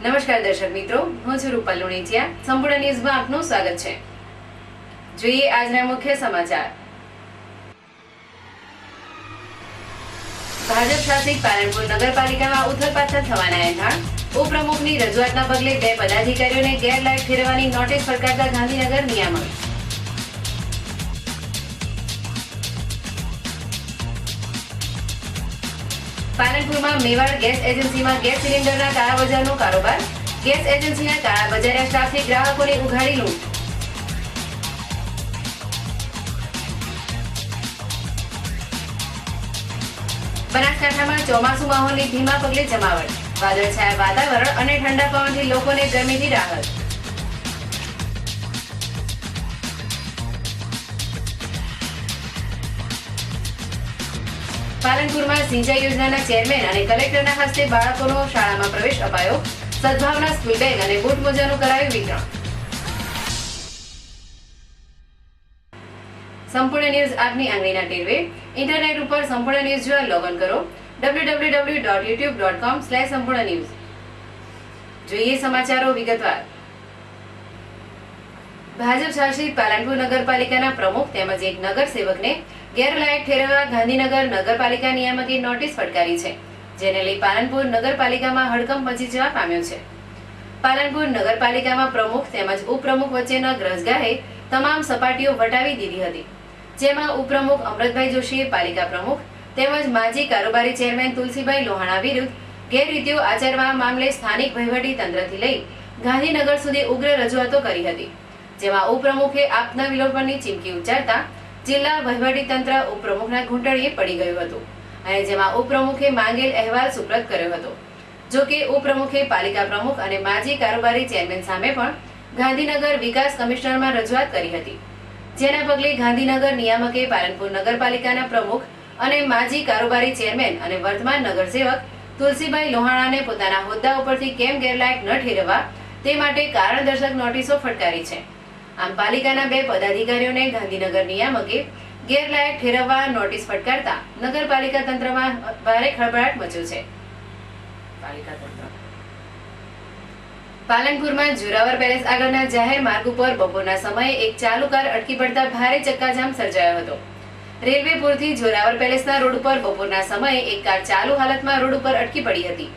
નમસ્કાર દર્શક મિત્રો, હું છું રૂપલ લુણીચિયા. સંપૂર્ણ ન્યૂઝમાં આપનું સ્વાગત છે. જોઈએ આજના મુખ્ય સમાચાર. ભાજપ શાસિત પાલનપુર નગરપાલિકામાં ઉથલપાથલ થવાના એંધાણ. ઉપપ્રમુખની રજૂઆતના પગલે 2 પદાધિકારીઓને ગેરલાયક ઠેરવવાની નોટિસ ફટકારતા ગાંધીનગર નિયામક. પાલનપુરમાં મેવાડ ગેસ એજન્સીમાં ગેસ સિલિન્ડરના કાળાબજારનો કારોબાર. ગેસ એજન્સીના કાળાબજારિયા સ્ટાફથી ગ્રાહકોને ઉઘાડી લૂંટ. બનાસકાંઠામાં ચોમાસુ માહોલની ધીમા પગલે જમાવટ. વાદળછાયા વાતાવરણ અને ઠંડા પવનથી લોકોને ગરમીથી રાહત. પાલનપુરમાં સિંચાઈ યોજનાના ચેરમેન અને કલેક્ટરના હસ્તે બાળકોનો શાળામાં પ્રવેશ અપાયો. સદભાવના સ્કૂલ બેગ અને બૂટ મોજાનું કરાયું વિતરણ. સંપૂર્ણ ન્યૂઝ આપની આંગળીના ટેરવે. ઇન્ટરનેટ ઉપર સંપૂર્ણ ન્યૂઝ જોવા લોગન કરો www.youtube.com/સંપૂર્ણ ન્યૂઝ. જોઈએ સમાચારો વિગતવાર. ભાજપ શાસિત પાલનપુર નગરપાલિકાના પ્રમુખ તેમજ એક નગરસેવકને ગેરલાયક ઠેરવવા ગાંધીનગર નગરપાલિકા નિયામકે નોટિસ ફટકારી છે, જેને લઈ પાલનપુર નગરપાલિકામાં હડકંપ મચી જવા પામ્યો છે. પાલનપુર નગરપાલિકામાં પ્રમુખ તેમજ ઉપપ્રમુખ વચ્ચેના ગ્રસગાહે તમામ સપાટીઓ વટાવી દીધી હતી, જેમાં ઉપપ્રમુખ અમૃતભાઈ જોશીએ પાલિકા પ્રમુખ તેમજ માજી કારોબારી ચેરમેન તુલસીભાઈ લોહાણા વિરુદ્ધ ગેરરીતિઓ આચરવા મામલે સ્થાનિક વહીવટી તંત્રથી લઈ ગાંધીનગર સુધી ઉગ્ર રજૂઆતો કરી હતી, જેમાં ઉપપ્રમુખે આપના વિલોપનની ચીમકી ઉચ્ચારતા જિલ્લા વહીવટી તંત્ર ઉપપ્રમુખના ઘૂંટણીએ પડી ગયું હતું અને જેમાં ઉપપ્રમુખે માંગેલ અહેવાલ સુપ્રત કર્યો હતો. જો કે ઉપપ્રમુખે પાલિકા પ્રમુખ અને માજી કારોબારી ચેરમેન સામે પણ ગાંધીનગર વિકાસ કમિશનરમાં રજૂઆત કરી હતી, જેના પગલે ગાંધીનગર નિયામકે પાલનપુર નગરપાલિકાના પ્રમુખ અને માજી કારોબારી ચેરમેન અને વર્તમાન નગરસેવક તુલસીભાઈ લોહાણાને પોતાના હોદ્દા ઉપરથી કેમ ગેરલાયક ન ઠેરવવા તે માટે કારણદર્શક નોટિસો ફટકારી છે. આમ પાલિકાના 2 પદાધિકારીઓને ગાંધીનગર નિયામકે ગેરલાયક ઠેરવવા નોટિસ ફટકારતા નગરપાલિકા તંત્રમાં ભારે ખળભળાટ મચ્યો છે. પાલનપુરમાં જોરાવર પેલેસ આગળના જાહેર માર્ગ ઉપર બપોરના સમયે એક ચાલુ કાર અટકી પડતા ભારે ચક્કાજામ સર્જાયો હતો. રેલવે પુલથી જોરાવર પેલેસના રોડ ઉપર બપોરના સમયે એક કાર ચાલુ હાલતમાં રોડ ઉપર અટકી પડી હતી.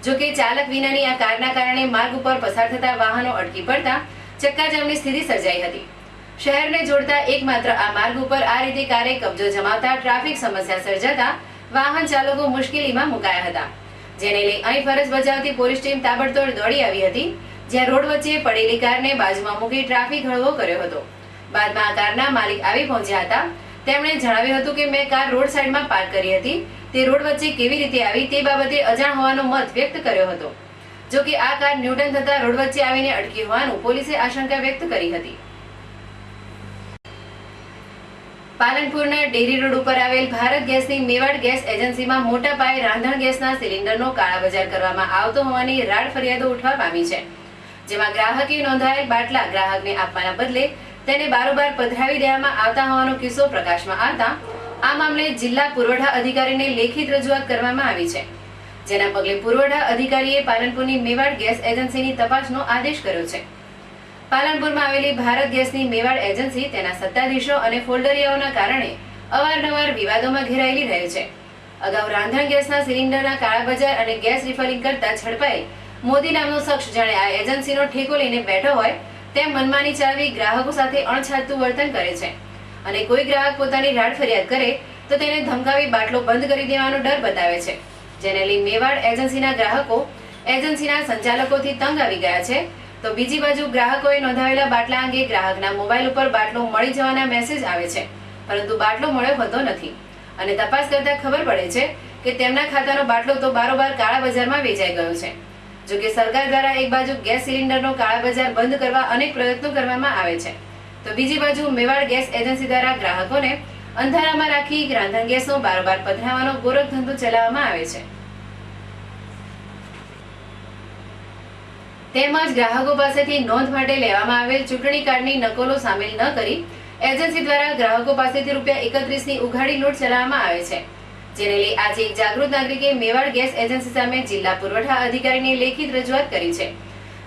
જો કે ચાલક વિનાની આ કારના કારણે માર્ગ ઉપર પસાર થતા વાહનો અટકી પડતા ચક્કાજામની સ્થિતિ સર્જાઈ હતી. શહેરને જોડતા એકમાત્ર આ માર્ગ ઉપર આ રીતે કારે કબજો જમાવતા ટ્રાફિક સમસ્યા સર્જાતા વાહન ચાલકો મુશ્કેલીમાં મુકાયા હતા, જેને લઈ અહીં ફરજ બજાવતી પોલીસ ટીમ તાબડતોડ દોડી આવી હતી, જ્યાં રોડ વચ્ચે પડેલી કારને બાજુમાં મૂકી ટ્રાફિક હળવો કર્યો હતો. બાદમાં આ કારના માલિક આવી પહોંચ્યા હતા. તેમણે જણાવ્યું હતું કે મેં કાર રોડ સાઈડમાં પાર્ક કરી હતી, તે રોડ વચ્ચે કેવી રીતે આવી તે બાબતે અજાણ હોવાનો મત વ્યક્ત કર્યો હતો. જો કે આ કાર ન્યૂટન થતા રોડ વચ્ચે આવીને અટકી હોવાનું પોલીસે આશંકા વ્યક્ત કરી હતી. પાલનપુરના ડેરી રોડ ઉપર આવેલ ભારત ગેસની મેવાડ ગેસ એજન્સીમાં મોટા પાયે રાંધણ ગેસના સિલિન્ડરનો કાળાબજાર કરવામાં આવતો હોવાની રાડ ફરિયાદો ઉઠવા પામી છે, જેમાં ગ્રાહકે નોંધાયેલ બાટલા ગ્રાહકને આપવાના બદલે તેને બારોબાર પધરાવી દેવામાં આવતા હોવાનો કિસ્સો પ્રકાશમાં આવતા આ મામલે જિલ્લા પુરવઠા અધિકારીને લેખિત રજૂઆત કરવામાં આવી છે, જેના પગલે પુરવઠા અધિકારીએ પાલનપુરની મેવાડ ગેસ એજન્સીની તપાસનો આદેશ કર્યો છે. પાલનપુરમાં આવેલી ભારત ગેસની મેવાડ એજન્સી તેના સત્તાધીશો અને ફોલ્ડરિયાઓના કારણે અવારનવાર વિવાદોમાં ઘેરાયેલી રહે છે. અગાઉ રાંધણ ગેસના સિલિન્ડરના કાળાબજાર અને ગેસ રિફિલિંગ કરતા ઝડપાયેલ મોદી નામનો શખ્સ જાણે આ એજન્સીનો ઠેકો લઈને બેઠો હોય તેમ મનમાની ચાલવી ગ્રાહકો સાથે અણછાતું વર્તન કરે છે અને કોઈ ગ્રાહક પોતાની રાડ ફરિયાદ કરે તો તેને ધમકાવી બાટલો બંધ કરી દેવાનો ડર બતાવે છે, જેને લઈ મેવાડ એજન્સીના ગ્રાહકો એજન્સીના સંચાલકોથી તંગ આવી ગયા છે. તો બીજી બાજુ ગ્રાહકોએ નોંધાવેલા બાટલા અંગે ગ્રાહકના મોબાઈલ ઉપર બાટલો મળી જવાના મેસેજ આવે છે, પરંતુ બાટલો મળ્યો હોતો નથી અને તપાસ કરતા ખબર પડે છે કે તેમના ખાતાનો બાટલો તો બારોબાર કાળા બજારમાં વેચાઈ ગયો છે. જો કે સરકાર દ્વારા એક બાજુ ગેસ સિલિન્ડરનો કાળા બજાર બંધ કરવા અનેક પ્રયત્નો કરવામાં આવે છે, તો બીજી બાજુ મેવાડ ગેસ એજન્સી દ્વારા ગ્રાહકોને અંધારામાં રાખી રાંધણ ગેસનો બારોબાર પધરાવવાનો ગોરખ ધંધો ચલાવવામાં આવે છે. તેમજ ગ્રાહકો પાસેથી નોંધ માટે લેવામાં આવેલ ચૂંટણી કાર્ડની નકલો સામેલ ન કરી એજન્સી દ્વારા ગ્રાહકો પાસેથી ₹31ની ઉઘાડી લૂંટ ચલાવવામાં આવે છે, જેને લઈ આજે એક જાગૃત નાગરિકે મેવાડ ગેસ એજન્સી સામે જિલ્લા પુરવઠા અધિકારીને લેખિત રજૂઆત કરી છે,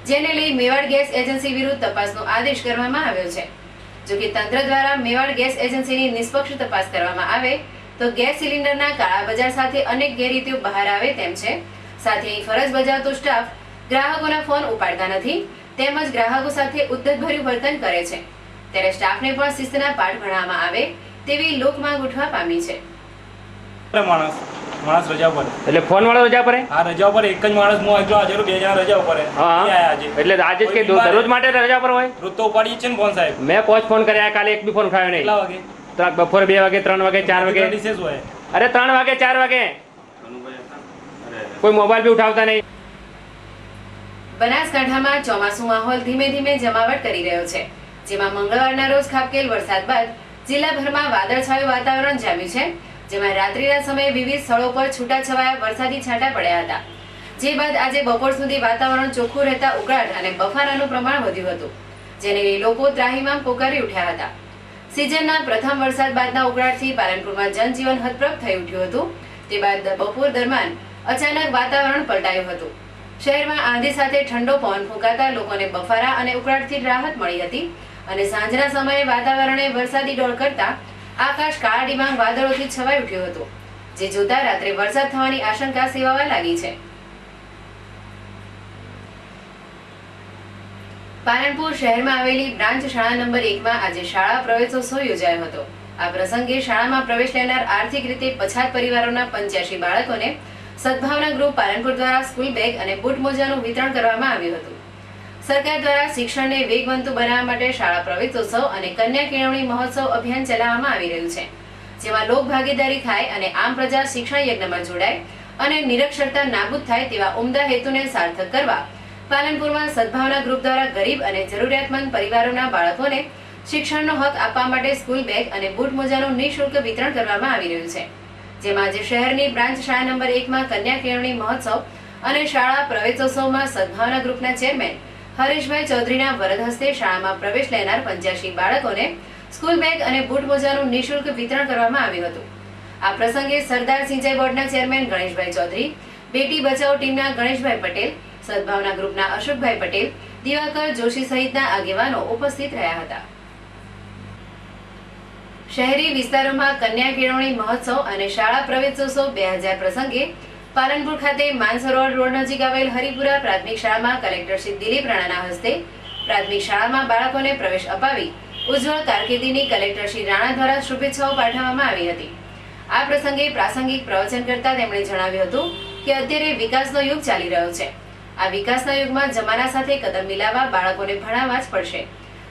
જેને લઈ મેવાડ ગેસ એજન્સી વિરુદ્ધ તપાસનો આદેશ કરવામાં આવ્યો છે। જો કે તંત્ર દ્વારા મેવાડ ગેસ એજન્સીની નિષ્પક્ષ તપાસ કરવામાં આવે તો ગેસ સિલિન્ડરના કાળા બજાર સાથે અનેક ગેરરીતિઓ બહાર આવે તેમ છે। સાથે અહીં ફરજ બજાવતો સ્ટાફ ગ્રાહકોના ફોન ઉપાડતા નથી તેમજ ગ્રાહકો સાથે ઉદ્ધતભર્યું વર્તન કરે છે, ત્યારે સ્ટાફને પણ શિસ્તના પાઠ ભણવામાં આવે તેવી લોક માંગ ઉઠવા પામી છે। માણસ રજા પર એટલે ફોન વાળો રજા પર હા રજા પર એક જ માણસ હું એકલો હાજર બે જણા રજા ઉપર આજે એટલે આજે જ કે દરરોજ માટે રજા પર હોય રોજ તો ઉપાડી છે ને ફોન સાહેબ મેં 5 ફોન કર્યા કાલે એક બી ફોન ઉઠાવ્યો નહીં કેટલા વાગે બપોરે 2 વાગે 3 વાગે 4 વાગે રિસેસ હોય અરે 3 વાગે 4 વાગે કોઈ મોબાઈલ બી ઉઠાવતા નહીં। બનાસકાંઠામાં ચોમાસુ માહોલ ધીમે ધીમે જમાવટ કરી રહ્યો છે, જેમાં મંગળવારના રોજ ખાબકેલ વરસાદ બાદ જિલ્લાભરમાં વાદળછાયું વાતાવરણ જામ્યું છે, જેમાં રાત્રિના સમયે વિવિધ સ્થળો પર છૂટાછવાયા વરસાદી છાંટા પડ્યા હતા, જે બાદ આજે બપોર સુધી વાતાવરણ ચોખ્ખું રહેતા ઉકળાટ અને બફારાનું પ્રમાણ વધ્યું હતું, જેને લઈ લોકો ત્રાહિમામ પોકારી ઉઠ્યા હતા। સિઝનના પ્રથમ વરસાદ બાદના ઉકળાટથી પાલનપુરમાં જનજીવન હતપ્રભ થઈ ઉઠ્યું હતું। તે બાદ બપોર દરમિયાન અચાનક વાતાવરણ પલટાયું હતું। શહેરમાં આંધી સાથે ઠંડો પવન ફૂંકાતા લોકોને બફારા અને ઉકળાટથી રાહત મળી હતી અને સાંજના સમયે વાતાવરણે વરસાદી ડોળ કરતા આકાશ કાળા ડિબાંગ વાદળોથી છવાઈ ઉઠ્યું હતું, જે જોતા રાત્રે વરસાદ થવાની આશંકા સેવાવા લાગી છે। પાલનપુર શહેરમાં આવેલી બ્રાન્ચ શાળા નંબર 1 આજે શાળા પ્રવેશોત્સવ યોજાયો હતો। આ પ્રસંગે શાળામાં પ્રવેશ લેનાર આર્થિક રીતે પછાત પરિવારોના 85 બાળકોને સદભાવના ગ્રુપ પાલનપુર દ્વારા સ્કૂલ બેગ અને બૂટ મોજાનું વિતરણ કરવામાં આવ્યું હતું। સરકાર દ્વારા શિક્ષણને વેગવંતુ બનાવવા માટે શાળા પ્રવેશોત્સવ અને કન્યા કેળવણી મહોત્સવ અભિયાન ચલાવવામાં આવી રહ્યું છે, જેમાં લોક ભાગીદારી થાય અને આમ પ્રજા શિક્ષણ યજ્ઞમાં જોડાય અને નિરક્ષરતા નાબૂદ થાય તેવા ઉમદા હેતુને સાર્થક કરવા પાલનપુરમાં સદભાવના ગ્રુપ દ્વારા ગરીબ અને જરૂરિયાતમંદ પરિવારોના બાળકોને શિક્ષણનો હક આપવા માટે સ્કૂલ બેગ અને બૂટ મોજાનું નિઃશુલ્ક વિતરણ કરવામાં આવી રહ્યું છે, જેમાં આજે શહેરની બ્રાન્ચ શાળા નંબર 1 કન્યા કેળવણી મહોત્સવ અને શાળા પ્રવેશોત્સવમાં સદભાવના ગ્રુપના ચેરમેન હરેશભાઈ ચૌધરીના વરદ હસ્તે શાળામાં પ્રવેશ લેનાર 85 બાળકોને સ્કૂલ બેગ અને બૂટ મોજાનું નિઃશુલ્ક વિતરણ કરવામાં આવ્યું હતું। આ પ્રસંગે સરદાર સિંચાઈ બોર્ડના ચેરમેન ગણેશભાઈ ચૌધરી, બેટી બચાવો ટીમના ગણેશભાઈ પટેલ, સદભાવના ગ્રુપના અશોકભાઈ પટેલ, દિવાકર જોશી સહિતના આગેવાનો ઉપસ્થિત રહ્યા હતા। શહેરી વિસ્તારોમાં કન્યા કેળવણી મહોત્સવ અને શાળા પ્રવેશોત્સવ 2000 પ્રસંગે પાલનપુર ખાતે માનસરોવર રોડ નજીક આવેલ હરિપુરા પ્રાથમિક શાળામાં કલેક્ટર શ્રી દિલીપ રાણાના હસ્તે પ્રાથમિક શાળામાં બાળકોને પ્રવેશ અપાવી ઉજ્જવળ કારકિર્દીની કલેક્ટર શ્રી રાણા દ્વારા શુભેચ્છાઓ પાઠવવામાં આવી હતી। આ પ્રસંગે પ્રાસંગિક પ્રવચન કરતા તેમણે જણાવ્યું હતું કે અત્યારે વિકાસનો યુગ ચાલી રહ્યો છે। આ વિકાસના યુગમાં જમાના સાથે કદમ મિલાવવા બાળકોને ભણાવવા જ પડશે।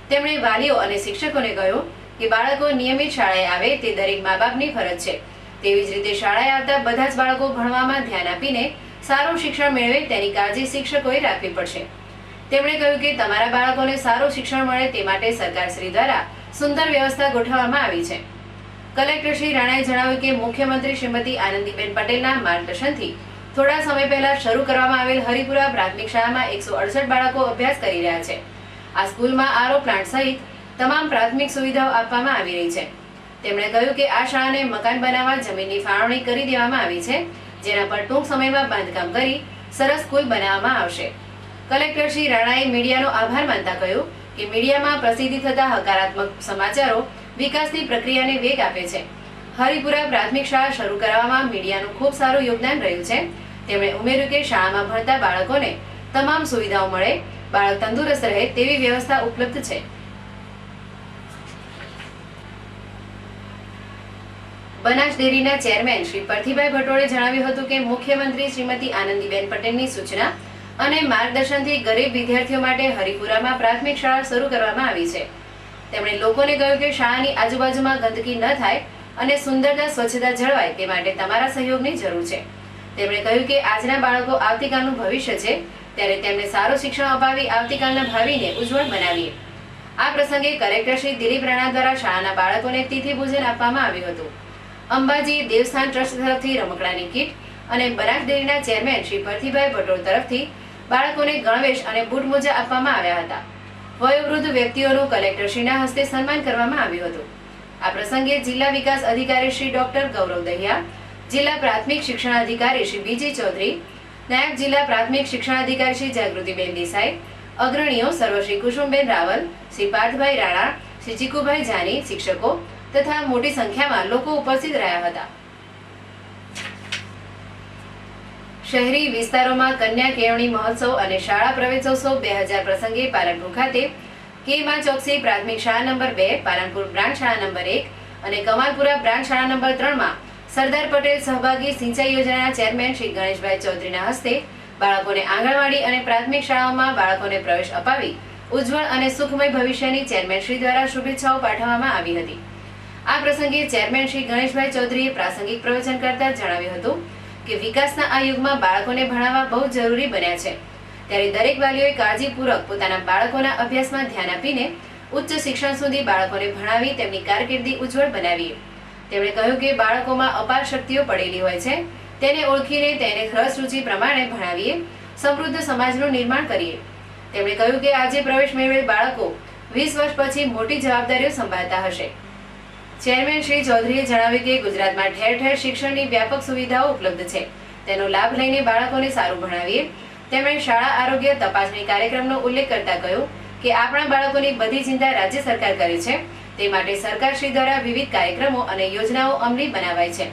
તેમણે વાલીઓ અને શિક્ષકોને કહ્યું કે બાળકો નિયમિત શાળાએ આવે તે દરેક મા બાપની ફરજ છે, તેવી જ રીતે શાળાએ આવતા બધા જ બાળકો ભણવામાં ધ્યાન આપીને સારું શિક્ષણ મેળવે તેની કાળજી શિક્ષકોએ રાખવી પડશે। તેમણે કહ્યું કે તમારા બાળકોને સારું શિક્ષણ મળે તે માટે સરકારશ્રી દ્વારા સુંદર વ્યવસ્થા ગોઠવવામાં આવી છે। કલેક્ટર શ્રી રાણાએ જણાવ્યું કે મુખ્યમંત્રી શ્રીમતી આનંદીબેન પટેલના માર્ગદર્શનથી થોડા સમય પહેલા શરૂ કરવામાં આવેલ હરિપુરા પ્રાથમિક શાળામાં 168 બાળકો અભ્યાસ કરી રહ્યા છે। આ સ્કૂલમાં આરઓ પ્લાન્ટ સહિત તમામ પ્રાથમિક સુવિધાઓ આપવામાં આવી રહી છે। તેમણે કહ્યું કે આ શાળાને મકાન બનાવવા જમીનની ફાળવણી કરી દેવામાં આવી છે, જેના પર ટૂંક સમયમાં બાંધકામ કરી સરસ સ્કૂલ બનાવવામાં આવશે। કલેક્ટર શ્રી રાણાએ મીડિયાનો આભાર માનતા કહ્યું કે મીડિયામાં પ્રસિદ્ધિ થતા હકારાત્મક સમાચારો વિકાસની પ્રક્રિયાને વેગ આપે છે। હરિપુરા પ્રાથમિક શાળા શરૂ કરવામાં મીડિયાનું ખૂબ સારું યોગદાન રહ્યું છે। તેમણે ઉમેર્યું કે શાળામાં ભણતા બાળકોને તમામ સુવિધાઓ મળે, બાળક તંદુરસ્ત રહે તેવી વ્યવસ્થા ઉપલબ્ધ છે। બનાસ ડેરીના ચેરમેન શ્રી પરથીભાઈ ભટોળે જણાવ્યું હતું કે મુખ્યમંત્રી શ્રીમતી આનંદીબેન પટેલની સૂચના અને માર્ગદર્શનથી ગરીબ વિદ્યાર્થીઓ માટે હરિપુરામાં પ્રાથમિક શાળા શરૂ કરવામાં આવી છે। તેમણે લોકોને કહ્યું કે શાળાની આજુબાજુમાં ગંદકી ન થાય અને સુંદરતા સ્વચ્છતા જળવાય તે માટે તમારા સહયોગની જરૂર છે। તેમણે કહ્યું કે આજના બાળકો આવતીકાલનું ભવિષ્ય છે, ત્યારે તેમને સારું શિક્ષણ અપાવી આવતીકાલના ભાવિને ઉજ્જવળ બનાવીએ। આ પ્રસંગે કલેક્ટર શ્રી દિલીપ રાણા દ્વારા શાળાના બાળકોને તિથિ ભોજન આપવામાં આવ્યું હતું। અંબાજી દેવસ્થાન ટ્રસ્ટ તરફથી રમકડાની કીટ અને બનાસ ડેરીના ચેરમેન શ્રી પરથીભાઈ ભટોળ તરફથી બાળકોને ગણવેશ અને બૂટ મોજા આપવામાં આવ્યા હતા। વયોવૃદ્ધ વ્યક્તિઓનું કલેક્ટરશ્રીના હસ્તે સન્માન કરવામાં આવ્યું હતું। આ પ્રસંગે જિલ્લા વિકાસ અધિકારી શ્રી ડોક્ટર ગૌરવ દહિયા, જિલ્લા પ્રાથમિક શિક્ષણાધિકારી શ્રી બીજી ચૌધરી, નાયબ જિલ્લા પ્રાથમિક શિક્ષણાધિકારી શ્રી જાગૃતિબેન દેસાઈ, અગ્રણીઓ સર્વ શ્રી કુસુમબેન રાવલ, શ્રી પાર્થભાઈ રાણા, શ્રી ચીકુભાઈ જાની, શિક્ષકો તથા મોટી સંખ્યામાં લોકો ઉપસ્થિત રહ્યા હતા. શહેરી વિસ્તારોમાં કન્યા કેળવણી મહોત્સવ અને શાળા પ્રવેશોત્સવ 2000 પ્રસંગે પાલનપુર ખાતે કે. ચોકસી પ્રાથમિક શાળા નંબર 2, પાલનપુર બ્રાન્ચ શાળા નંબર 1 અને કમાલપુરા બ્રાન્ચ શાળા નંબર 3 માં સરદાર પટેલ સહભાગી સિંચાઈ યોજનાના ચેરમેન શ્રી ગણેશભાઈ ચૌધરીના હસ્તે બાળકોને આંગણવાડી અને પ્રાથમિક શાળાઓમાં બાળકોને પ્રવેશ અપાવી ઉજ્જવળ અને સુખમય ભવિષ્યની ચેરમેન શ્રી દ્વારા શુભેચ્છાઓ પાઠવવામાં આવી હતી. આ પ્રસંગે ચેરમેન શ્રી ગણેશભાઈ ચૌધરીએ પ્રાસંગિક પ્રવચન કરતા જણાવ્યું હતું કે વિકાસના આ યુગમાં બાળકોને ભણાવવા બહુ જરૂરી બન્યા છે, ત્યારે દરેક વાલીઓએ કાળજીપૂર્વક પોતાના બાળકોના અભ્યાસમાં ધ્યાન આપીને ઉચ્ચ શિક્ષણ સુધી બાળકોને ભણાવી તેમની કારકિર્દી ઉજ્જવળ બનાવીએ. તેમણે કહ્યું કે બાળકોમાં અપાર શક્તિઓ પડેલી હોય છે, તેને ઓળખીને તેને રસ રુચિ પ્રમાણે ભણાવીએ, સમૃદ્ધ સમાજનું નિર્માણ કરીએ. તેમણે કહ્યું કે આજે પ્રવેશ મેળવેલ બાળકો 20 વર્ષ પછી મોટી જવાબદારીઓ સંભાળતા હશે. ચેરમેન શ્રી ચૌધરીએ જણાવ્યું કે ગુજરાતમાં ઠેર ઠેર શિક્ષણની વ્યાપક સુવિધાઓ ઉપલબ્ધ છે, તેનો લાભ લઈને બાળકોને સારું ભણાવીએ. તેમણે શાળા આરોગ્ય તપાસણી કાર્યક્રમનો ઉલ્લેખ કરતા કહ્યું કે આપણા બાળકોની બધી ચિંતા રાજ્ય સરકાર કરે છે, તે માટે સરકારશ્રી દ્વારા વિવિધ કાર્યક્રમો અને યોજનાઓ અમલી બનાવાય છે.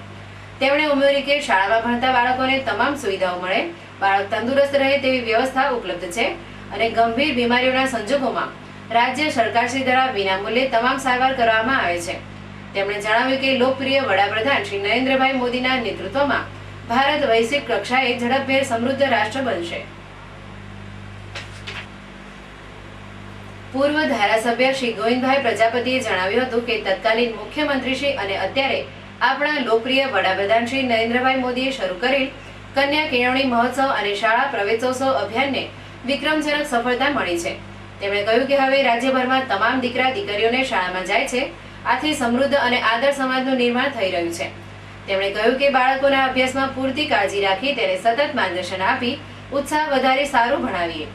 તેમણે ઉમેર્યું કે શાળામાં ભણતા બાળકોને તમામ સુવિધાઓ મળે, બાળક તંદુરસ્ત રહે તેવી વ્યવસ્થા ઉપલબ્ધ છે અને ગંભીર બીમારીઓના સંજોગોમાં રાજ્ય સરકારશ્રી દ્વારા વિનામૂલ્યે તમામ સારવાર કરવામાં આવે છે. તેમણે જણાવ્યું કે લોકપ્રિય વડાપ્રધાન શ્રી નરેન્દ્રભાઈ મોદીના નેતૃત્વમાં ભારત વૈશ્વિક કક્ષાએ ઝડપભેર સમૃદ્ધ રાષ્ટ્ર બનશે. પૂર્વ ધારાસભ્ય શ્રી ગોવિંદભાઈ પ્રજાપતિએ જણાવ્યું હતું કે તત્કાલીન મુખ્યમંત્રી શ્રી અને અત્યારે આપણા લોકપ્રિય વડાપ્રધાન શ્રી નરેન્દ્રભાઈ મોદીએ શરૂ કરેલ કન્યા કેળવણી મહોત્સવ અને શાળા પ્રવેશોત્સવ અભિયાનને વિક્રમજનક સફળતા મળી છે. તેમણે કહ્યું કે હવે રાજ્યભરમાં તમામ દીકરા દીકરીઓને શાળામાં જાય છે, આથી સમૃદ્ધ અને આદર્શ સમાજનું નિર્માણ થઈ રહ્યું છે. તેમણે કહ્યું કે બાળકોના અભ્યાસમાં પૂરતી કાળજી રાખી તેને સતત માર્ગદર્શન આપી ઉત્સાહ વધારી સારું ભણાવીએ.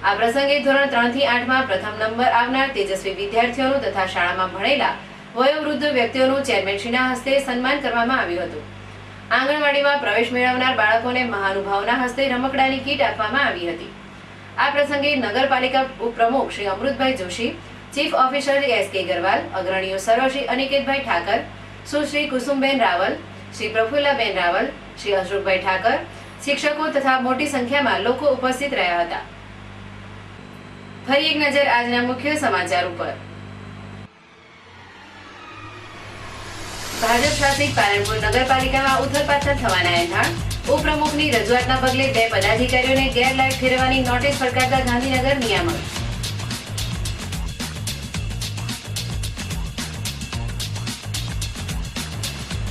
આ પ્રસંગે ધોરણ 3 થી 8 માં પ્રથમ નંબર આવનાર તેજસ્વી વિદ્યાર્થીઓનું તથા શાળામાં ભણેલા વયોવૃદ્ધ વ્યક્તિઓનું ચેરમેનશ્રીના હસ્તે સન્માન કરવામાં આવ્યું હતું. આંગણવાડીમાં પ્રવેશ મેળવનાર બાળકોને મહાનુભાવોના હસ્તે રમકડાની કીટ આપવામાં આવી હતી. આ પ્રસંગે નગરપાલિકા ઉપપ્રમુખ Shri Amrutbhai Joshi, chief officer S.K. Garwal, અગ્રણીઓ સર્વ શ્રી અનિકેતભાઈ ઠાકર, સુશ્રી કુસુમબેન રાવલ, શ્રી પ્રફુલ્લાબેન રાવલ, શ્રી અશોકભાઈ ઠાકર, શિક્ષકો તથા મોટી સંખ્યામાં લોકો ઉપસ્થિત રહ્યા હતા. ફરી એક નજર આજના મુખ્ય સમાચાર ઉપર. ભાજપ શાસિત પાલનપુર નગરપાલિકામાં ઉથલપાથલ થવાના એંધાણ, ઉપપ્રમુખની રજૂઆતના પગલે 2 પદાધિકારીઓને ગેરલાયક ઠેરવવાની નોટિસ ફટકારતા ગાંધીનગર નિયામક.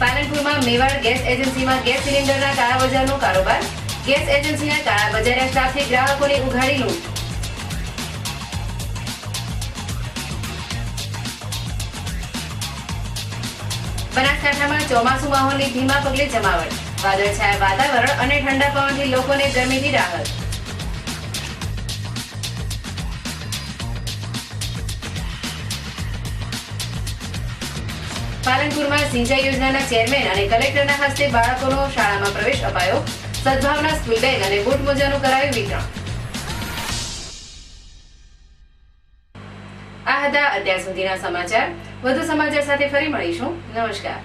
પાલનપુરમાં મેવાડ ગેસ એજન્સીમાં ગેસ સિલિન્ડરના કાળાબજારનો કારોબાર, ગેસ એજન્સીના કાળાબજારિયા સ્ટાફથી ગ્રાહકોને ઉઘાડી લૂંટ. બનાસકાંઠામાં ચોમાસુ માહોલની ધીમા પગલે જમાવટ, વાદળછાયા વાતાવરણ અને ઠંડા પવનથી લોકોને ગરમીથી રાહત. પાલનપુરમાં સિંચાઈ યોજનાના ચેરમેન અને કલેક્ટરના હસ્તે બાળકોનો શાળામાં પ્રવેશ અપાયો, સદભાવના સ્કૂલ બેગ અને બૂટ મોજાનું કરાયું વિતરણ. આ હતા અત્યાર સુધીના સમાચાર. વધુ સમાચાર સાથે ફરી મળીશું. નમસ્કાર.